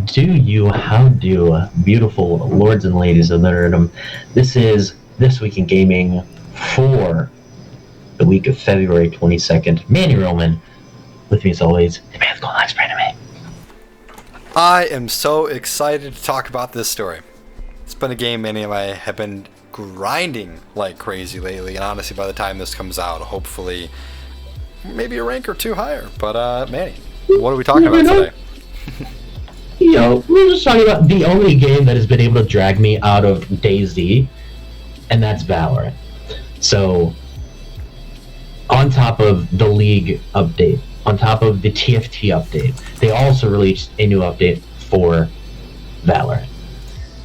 How do, beautiful lords and ladies of nerdom? This is This Week in Gaming for the week of February 22nd. Manny Roman, with me as always, the man with gold eyes, Brandon. I am so excited to talk about this story. It's been a game Manny and I have been grinding like crazy lately, and honestly, by the time this comes out, hopefully, maybe a rank or two higher. But, Manny, what are we talking about today? We're just talking about the only game that has been able to drag me out of DayZ, and that's Valorant. So, on top of the League update, on top of the TFT update, they also released a new update for Valorant,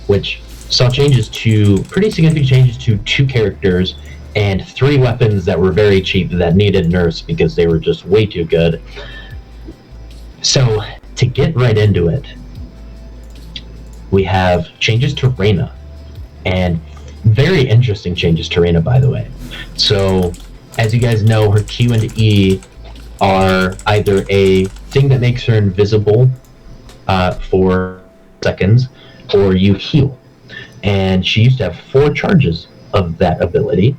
which saw pretty significant changes to 2 characters and 3 weapons that were very cheap that needed nerfs because they were just way too good. So, to get right into it, we have changes to Reina, and very interesting changes to Reina, by the way. So, as you guys know, her Q and E are either a thing that makes her invisible for seconds, or you heal. And she used to have 4 charges of that ability,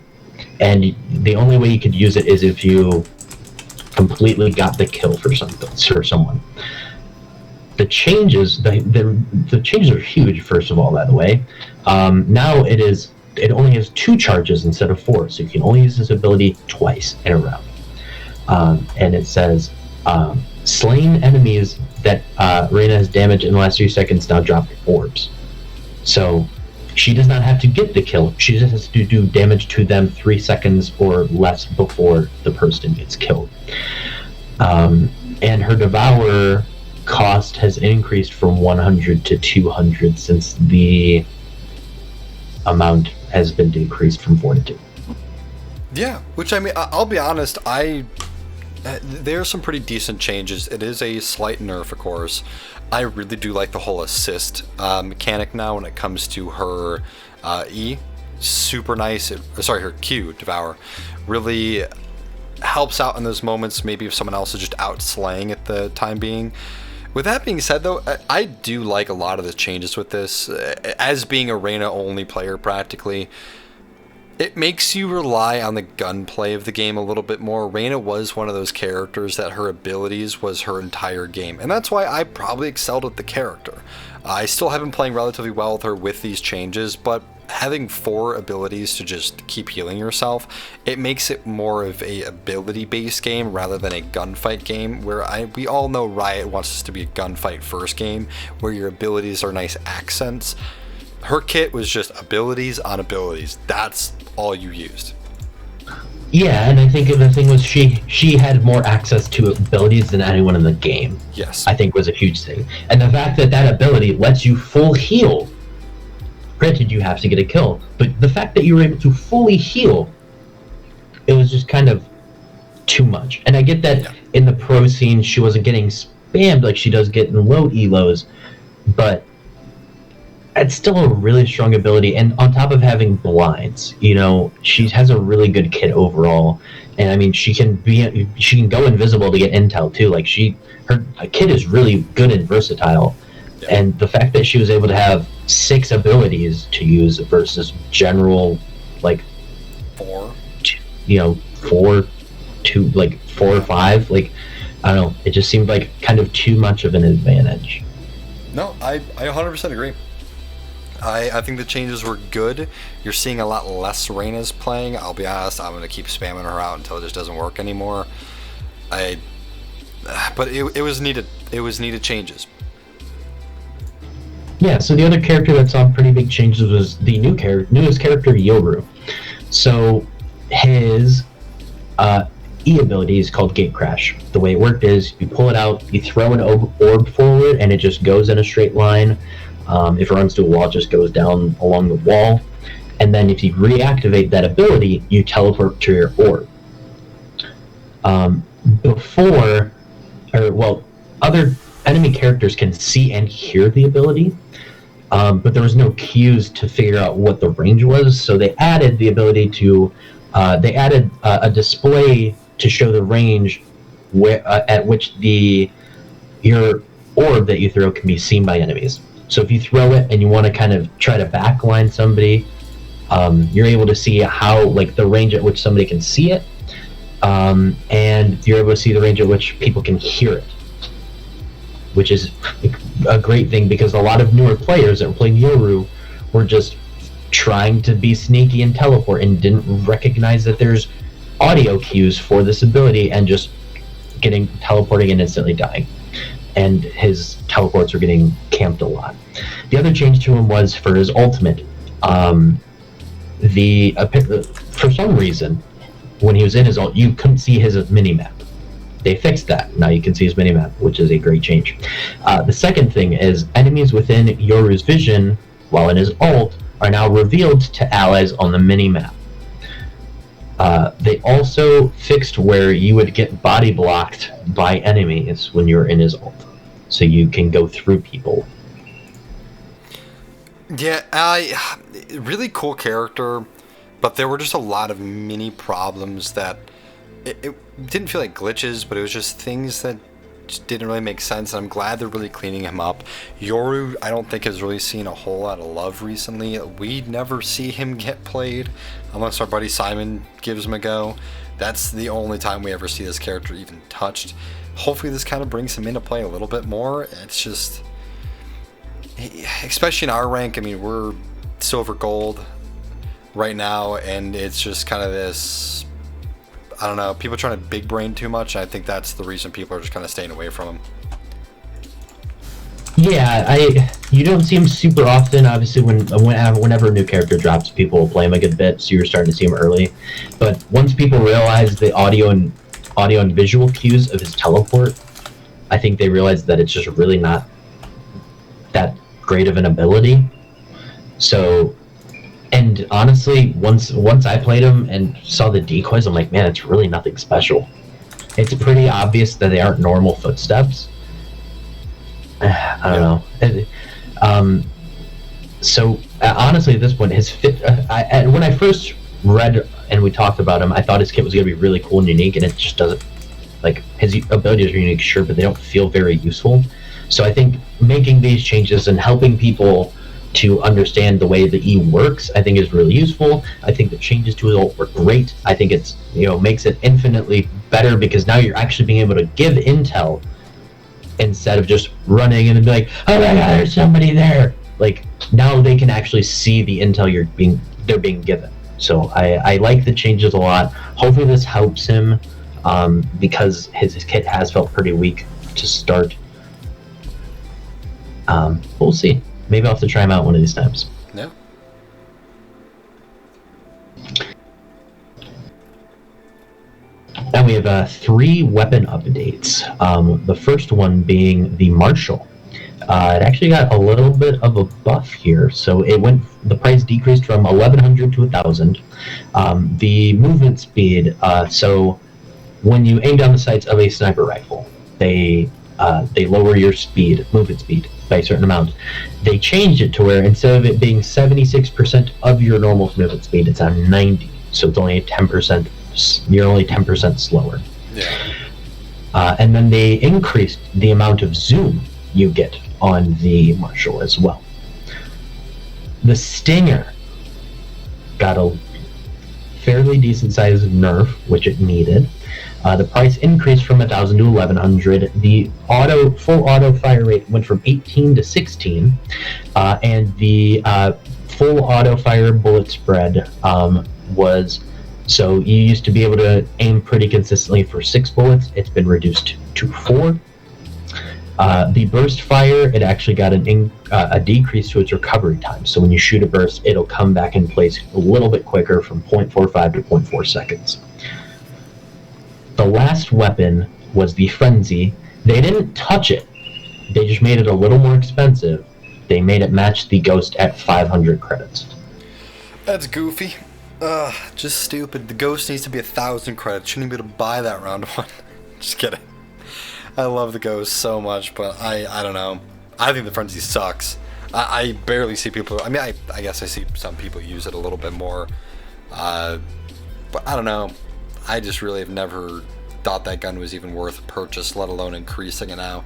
and the only way you could use it is if you completely got the kill for someone. The changes, the changes are huge. First of all, by the way, now it only has 2 charges instead of 4, so you can only use this ability twice in a round. And it says, slain enemies that Reina has damaged in the last 3 seconds now drop orbs. So she does not have to get the kill. She just has to do damage to them 3 seconds or less before the person gets killed. And her Devour cost has increased from 100 to 200 since the amount has been decreased from 4 to 2. Yeah, which, I mean, I'll be honest, there are some pretty decent changes. It is a slight nerf, of course. I really do like the whole assist mechanic now when it comes to her E. Super nice. Her Q, Devour, really helps out in those moments, maybe if someone else is just out slaying at the time being. With that being said, though, I do like a lot of the changes with this. As being a Reina-only player, practically, it makes you rely on the gunplay of the game a little bit more. Reina was one of those characters that her abilities was her entire game, and that's why I probably excelled at the character. I still have been playing relatively well with her with these changes, but having 4 abilities to just keep healing yourself, it makes it more of a ability-based game rather than a gunfight game, where we all know Riot wants us to be a gunfight first game, where your abilities are nice accents. Her kit was just abilities on abilities. That's all you used. Yeah, and I think the thing was she had more access to abilities than anyone in the game. Yes. I think was a huge thing. And the fact that ability lets you full heal. Granted, you have to get a kill, but the fact that you were able to fully heal, it was just kind of too much. And I get that in the pro scene, she wasn't getting spammed like she does get in low elos, but it's still a really strong ability. And on top of having blinds, she has a really good kit overall. And I mean, she can go invisible to get intel too. Like her kit is really good and versatile. And the fact that she was able to have 6 abilities to use versus general, 4, 4 or 5, I don't know, it just seemed like kind of too much of an advantage. No, I 100% agree. I think the changes were good. You're seeing a lot less Reinas playing. I'll be honest, I'm going to keep spamming her out until it just doesn't work anymore. But it was needed. It was needed changes. Yeah, so the other character that saw pretty big changes was the newest character, Yoru. So his E ability is called Gate Crash. The way it worked is you pull it out, you throw an orb forward, and it just goes in a straight line. If it runs to a wall, it just goes down along the wall. And then if you reactivate that ability, you teleport to your orb. Other enemy characters can see and hear the ability, but there was no cues to figure out what the range was, so they added the ability to a display to show the range at which your orb that you throw can be seen by enemies. So if you throw it and you want to kind of try to backline somebody, you're able to see how, like, the range at which somebody can see it, and you're able to see the range at which people can hear it, which is a great thing because a lot of newer players that were playing Yoru were just trying to be sneaky and teleport and didn't recognize that there's audio cues for this ability and just teleporting and instantly dying. And his teleports were getting camped a lot. The other change to him was for his ultimate. For some reason, when he was in his ult, you couldn't see his minimap. They fixed that. Now you can see his minimap, which is a great change. The second thing is enemies within Yoru's vision, while in his ult, are now revealed to allies on the minimap. They also fixed where you would get body blocked by enemies when you're in his ult, so you can go through people. Yeah, really cool character, but there were just a lot of mini problems that it didn't feel like glitches, but it was just things that just didn't really make sense, and I'm glad they're really cleaning him up. Yoru, I don't think has really seen a whole lot of love recently. We never see him get played unless our buddy Simon gives him a go. That's the only time we ever see this character even touched. Hopefully this kind of brings him into play a little bit more. It's just, especially in our rank, I mean, we're silver gold right now, and it's just kind of this, I don't know, people trying to big brain too much, and I think that's the reason people are just kind of staying away from him. Yeah, you don't see him super often. Obviously, whenever a new character drops, people will play him a good bit, so you're starting to see him early. But once people realize the audio and visual cues of his teleport, I think they realize that it's just really not that great of an ability. So, and honestly, once I played him and saw the decoys, I'm like, man, it's really nothing special. It's pretty obvious that they aren't normal footsteps. I don't know. So honestly, at this point, his fit. When I first read and we talked about him, I thought his kit was going to be really cool and unique, and it just doesn't. Like, his abilities are unique, sure, but they don't feel very useful. So I think making these changes and helping people to understand the way the E works, I think is really useful. I think the changes to his ult were great. I think it's, makes it infinitely better because now you're actually being able to give intel instead of just running in and be like, oh my god, there's somebody there. Like, now they can actually see the intel they're being given. So I like the changes a lot. Hopefully this helps him, because his kit has felt pretty weak to start. We'll see. Maybe I'll have to try him out one of these times. No. Now we have 3 weapon updates. The first one being the Marshal. It actually got a little bit of a buff here, so the price decreased from 1,100 to 1,000. The movement speed. So when you aim down the sights of a sniper rifle, they lower your movement speed, by a certain amount. They changed it to where instead of it being 76% of your normal movement speed, it's on 90. So it's only 10%. You're only 10% slower. Yeah. And then they increased the amount of zoom you get on the Marshal as well. The Stinger got a fairly decent sized nerf, which it needed. The price increased from 1,000 to 1,100. The full auto fire rate went from 18 to 16, and the full auto fire bullet spread was, so you used to be able to aim pretty consistently for 6 bullets. It's been reduced to 4. The burst fire, it actually got a decrease to its recovery time. So when you shoot a burst, it'll come back in place a little bit quicker, from 0.45 to 0.4 seconds. The last weapon was the Frenzy. They didn't touch it. They just made it a little more expensive. They made it match the Ghost at 500 credits. That's goofy. Just stupid. The Ghost needs to be 1,000 credits. Shouldn't be able to buy that round one. Just kidding. I love the Ghost so much, but I don't know. I think the Frenzy sucks. I barely see people. I mean, I guess I see some people use it a little bit more. But I don't know. I just really have never thought that gun was even worth a purchase, let alone increasing it now.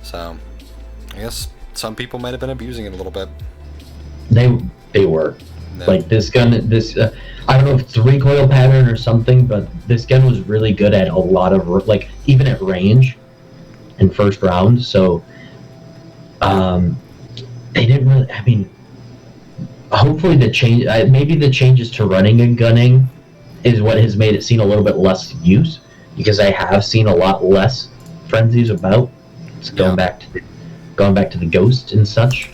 So I guess some people might have been abusing it a little bit. They were. No. Like this gun, I don't know if it's the recoil pattern or something, but this gun was really good at a lot of, like, even at range in first round. So they didn't really, I mean, hopefully maybe the changes to running and gunning is what has made it seem a little bit less use, because I have seen a lot less frenzies about. It's going back to the ghost and such.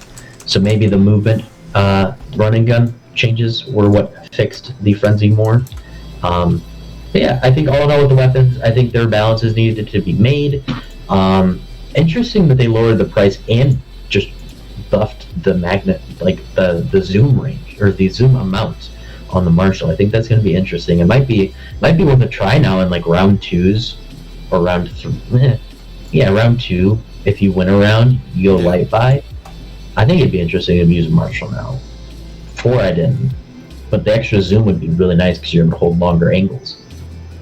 So maybe the movement running gun changes were what fixed the frenzy more. But yeah, I think all in all with the weapons, I think their balances needed to be made. Interesting that they lowered the price and just buffed the magnet, like the zoom range or the zoom amount on the Marshall. I think that's going to be interesting. It might be worth a try now in like round 2s or round 3. Yeah, round 2. If you win a round, you'll light by. I think it'd be interesting to use a Marshall now. 4 I didn't, but the extra zoom would be really nice because you're able to hold longer angles.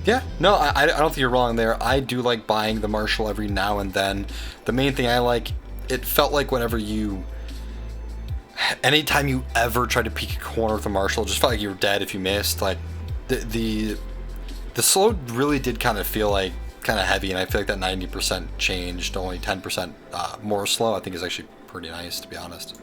Yeah, no, I don't think you're wrong there. I do like buying the Marshall every now and then. The main thing I like, it felt like anytime you ever tried to peek a corner with a Marshall, it just felt like you were dead if you missed. Like the slow really did kind of feel like kind of heavy, and I feel like that 90% changed, only 10% more slow, I think is actually pretty nice, to be honest.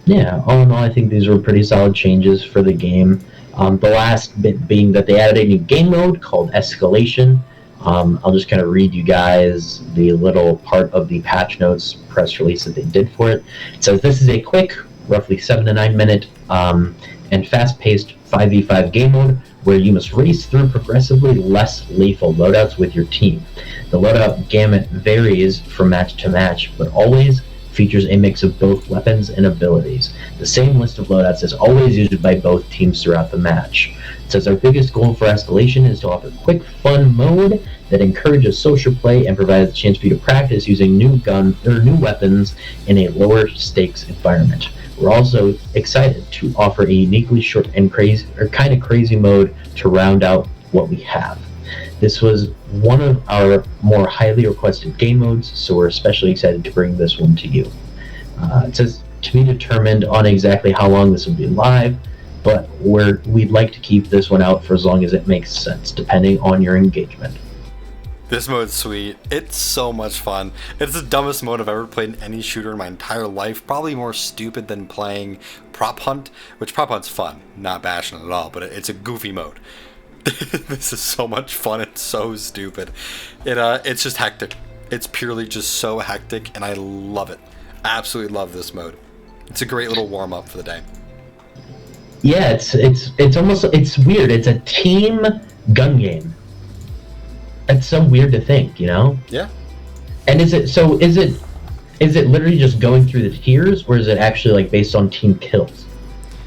Yeah, all in all, I think these were pretty solid changes for the game. The last bit being that they added a new game mode called Escalation. I'll just kind of read you guys the little part of the patch notes press release that they did for it. It says, this is a quick, roughly 7 to 9 minute and fast-paced 5v5 game mode where you must race through progressively less lethal loadouts with your team. The loadout gamut varies from match to match, but always features a mix of both weapons and abilities. The same list of loadouts is always used by both teams throughout the match. It says our biggest goal for Escalation is to offer quick, fun mode that encourages social play and provides a chance for you to practice using new weapons in a lower stakes environment. We're also excited to offer a uniquely short and crazy mode to round out what we have. This was one of our more highly requested game modes, so we're especially excited to bring this one to you. It says to be determined on exactly how long this will be live, but we'd like to keep this one out for as long as it makes sense, depending on your engagement. This mode's sweet. It's so much fun. It's the dumbest mode I've ever played in any shooter in my entire life. Probably more stupid than playing Prop Hunt, which Prop Hunt's fun. Not bashing it at all, but it's a goofy mode. This is so much fun. It's so stupid. It's just hectic. It's purely just so hectic, and I love it. Absolutely love this mode. It's a great little warm-up for the day. Yeah, it's weird. It's a team gun game. It's so weird to think, you know? Yeah. And is it literally just going through the tiers, or is it actually like based on team kills?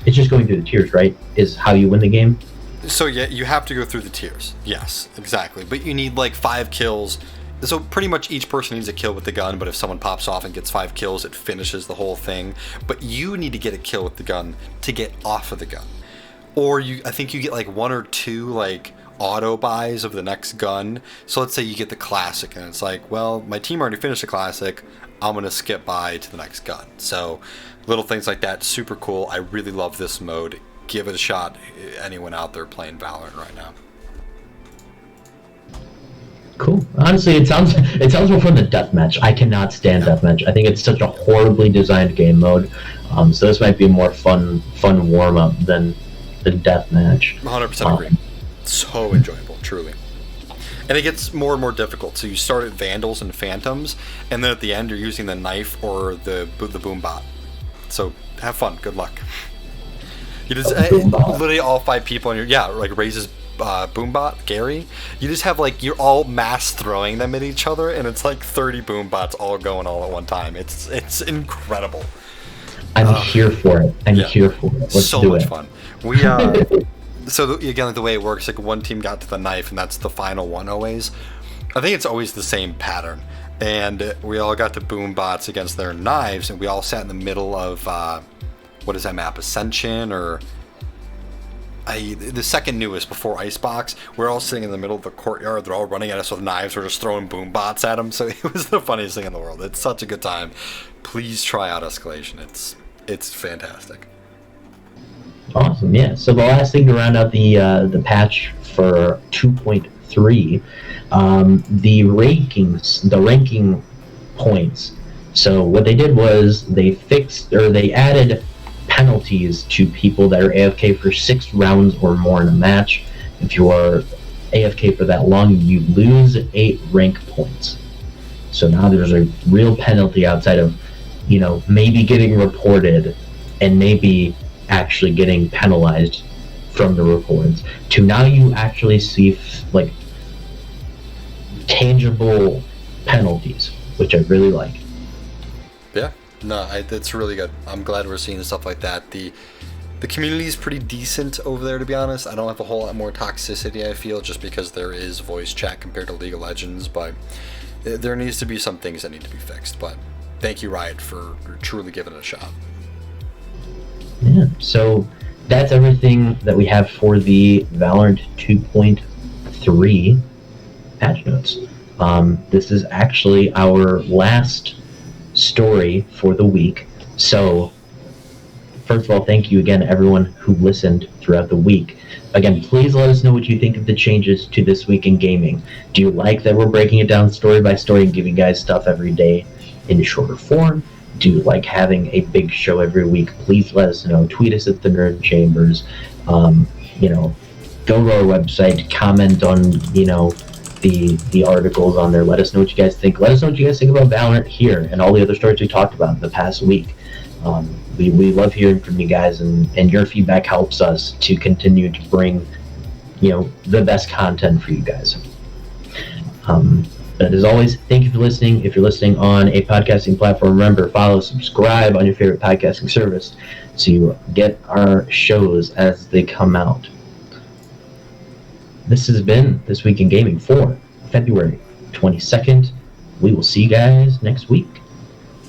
It's just going through the tiers, right? Is how you win the game? So yeah, you have to go through the tiers. Yes, exactly. But you need like 5 kills. So pretty much each person needs a kill with the gun, but if someone pops off and gets 5 kills, it finishes the whole thing. But you need to get a kill with the gun to get off of the gun. Or I think you get like 1 or 2 like auto buys of the next gun. So let's say you get the classic and it's like, well, my team already finished the classic, I'm gonna skip by to the next gun. So little things like that, super cool. I really love this mode. Give it a shot, anyone out there playing Valorant right now. Cool. Honestly, it sounds more fun than deathmatch. I cannot stand deathmatch. I think it's such a horribly designed game mode. So this might be a more fun warm up than deathmatch. 100% agree. So enjoyable, truly. And it gets more and more difficult. So you start at Vandals and Phantoms, and then at the end you're using the knife or the boom bot. So have fun. Good luck. You just literally all 5 people on your like Raise's boombot, Gary. You just have like you're all mass throwing them at each other, and it's like 30 boombots all going all at one time. It's incredible. I'm here for it. I'm here for it. Let's so do much it. fun. We so again, like the way it works, like one team got to the knife, and that's the final one always. I think it's always the same pattern, and we all got the boombots against their knives, and we all sat in the middle of what is that map? Ascension or the second newest before Icebox. We're all sitting in the middle of the courtyard. They're all running at us with knives. We're just throwing boom bots at them. So it was the funniest thing in the world. It's such a good time. Please try out Escalation. It's fantastic. Awesome, yeah. So the last thing to round out the patch for 2.3, the ranking points. So what they did was they added penalties to people that are AFK for 6 rounds or more in a match. If you are AFK for that long, you lose 8 rank points. So now there's a real penalty outside of, maybe getting reported and maybe actually getting penalized from the reports, to now you actually see like tangible penalties, which I really like. Yeah, no, it's really good. I'm glad we're seeing stuff like that. The community is pretty decent over there, to be honest. I don't have a whole lot more toxicity, I feel, just because there is voice chat compared to League of Legends, but there needs to be some things that need to be fixed. But thank you, Riot, for truly giving it a shot. Yeah, so that's everything that we have for the Valorant 2.3 patch notes. This is actually our last story for the week. So, first of all, thank you again, everyone who listened throughout the week. Again, please let us know what you think of the changes to This Week in Gaming. Do you like that we're breaking it down story by story and giving you guys stuff every day in shorter form? Do you like having a big show every week? Please let us know. Tweet us at the Nerd Chambers. Go to our website, comment on, the articles on there. Let us know what you guys think. Let us know what you guys think about Valorant here and all the other stories we talked about the past week. We love hearing from you guys, and your feedback helps us to continue to bring, the best content for you guys. But as always, thank you for listening. If you're listening on a podcasting platform, remember, follow, subscribe on your favorite podcasting service so you get our shows as they come out. This has been This Week in Gaming for February 22nd. We will see you guys next week.